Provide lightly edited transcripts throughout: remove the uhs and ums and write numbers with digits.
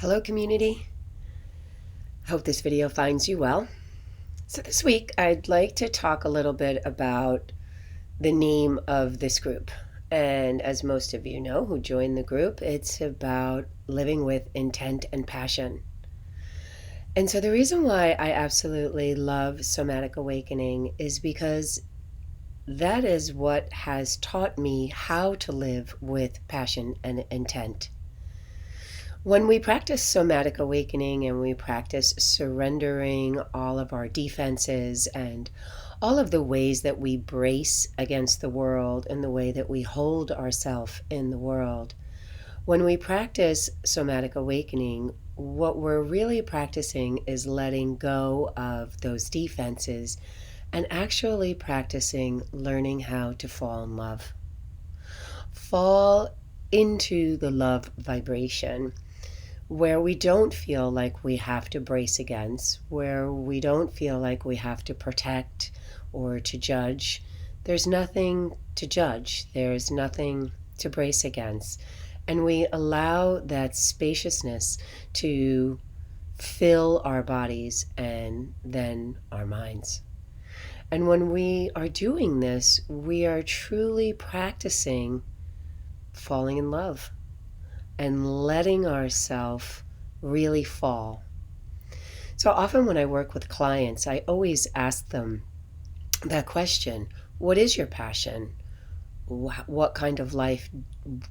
Hello community, hope this video finds you well. So this week I'd like to talk a little bit about the name of this group. And as most of you know who joined the group, it's about living with intent and passion. And so the reason why I absolutely love Somatic Awakening is because that is what has taught me how to live with passion and intent. When we practice somatic awakening and we practice surrendering all of our defenses and all of the ways that we brace against the world and the way that we hold ourselves in the world, when we practice somatic awakening, what we're really practicing is letting go of those defenses and actually practicing learning how to fall in love. Fall into the love vibration, where we don't feel like we have to brace against, where we don't feel like we have to protect or to judge. There's nothing to judge, there's nothing to brace against. And we allow that spaciousness to fill our bodies and then our minds. And when we are doing this, we are truly practicing falling in love and letting ourselves really fall. So often when I work with clients, I always ask them that question: what is your passion? What kind of life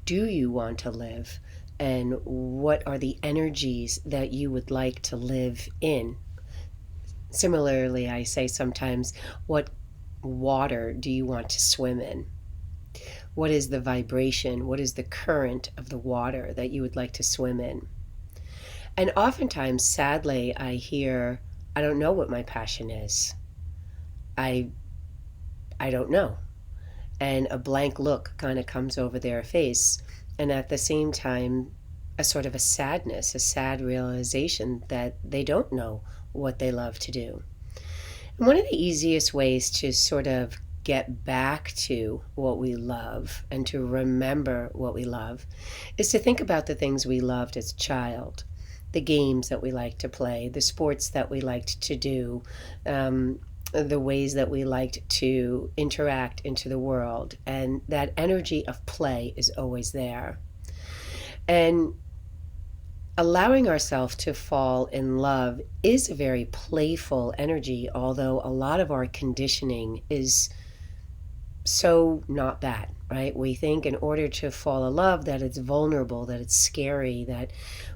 do you want to live? And what are the energies that you would like to live in? Similarly, I say sometimes, what water do you want to swim in? What is the vibration? What is the current of the water that you would like to swim in? And oftentimes, sadly, I hear, I don't know what my passion is. I don't know. And a blank look kind of comes over their face. And at the same time, a sort of a sadness, a sad realization that they don't know what they love to do. And one of the easiest ways to sort of get back to what we love and to remember what we love is to think about the things we loved as a child, the games that we liked to play, the sports that we liked to do, the ways that we liked to interact into the world. And that energy of play is always there. And allowing ourselves to fall in love is a very playful energy, although a lot of our conditioning is so not that, right? We think in order to fall in love that it's vulnerable, that it's scary, that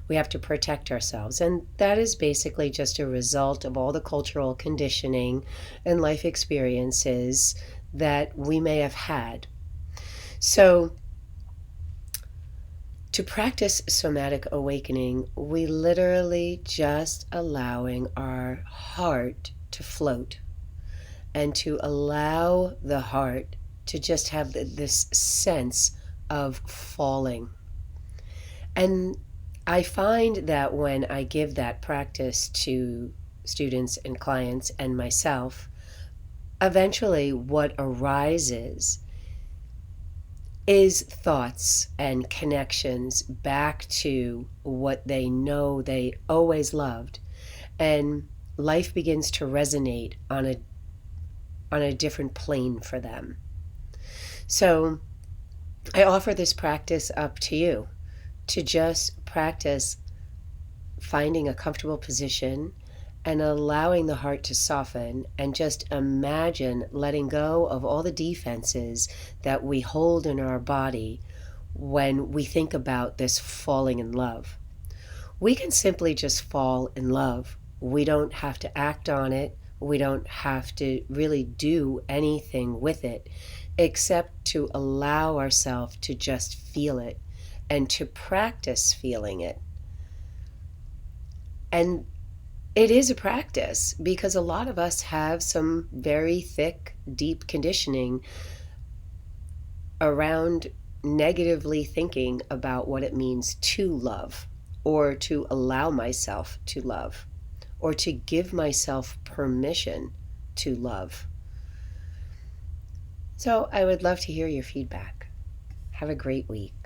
we have to protect ourselves. And that is basically just a result of all the cultural conditioning and life experiences that we may have had. So to practice somatic awakening, we literally just allowing our heart to float and to allow the heart to just have this sense of falling. And I find that when I give that practice to students and clients and myself, eventually what arises is thoughts and connections back to what they know they always loved. And life begins to resonate on a different plane for them. So I offer this practice up to you, to just practice finding a comfortable position and allowing the heart to soften, and just imagine letting go of all the defenses that we hold in our body when we think about this falling in love. We can simply just fall in love. We don't have to act on it. We don't have to really do anything with it except to allow ourselves to just feel it and to practice feeling it. And it is a practice because a lot of us have some very thick, deep conditioning around negatively thinking about what it means to love, or to allow myself to love, or to give myself permission to love. So I would love to hear your feedback. Have a great week.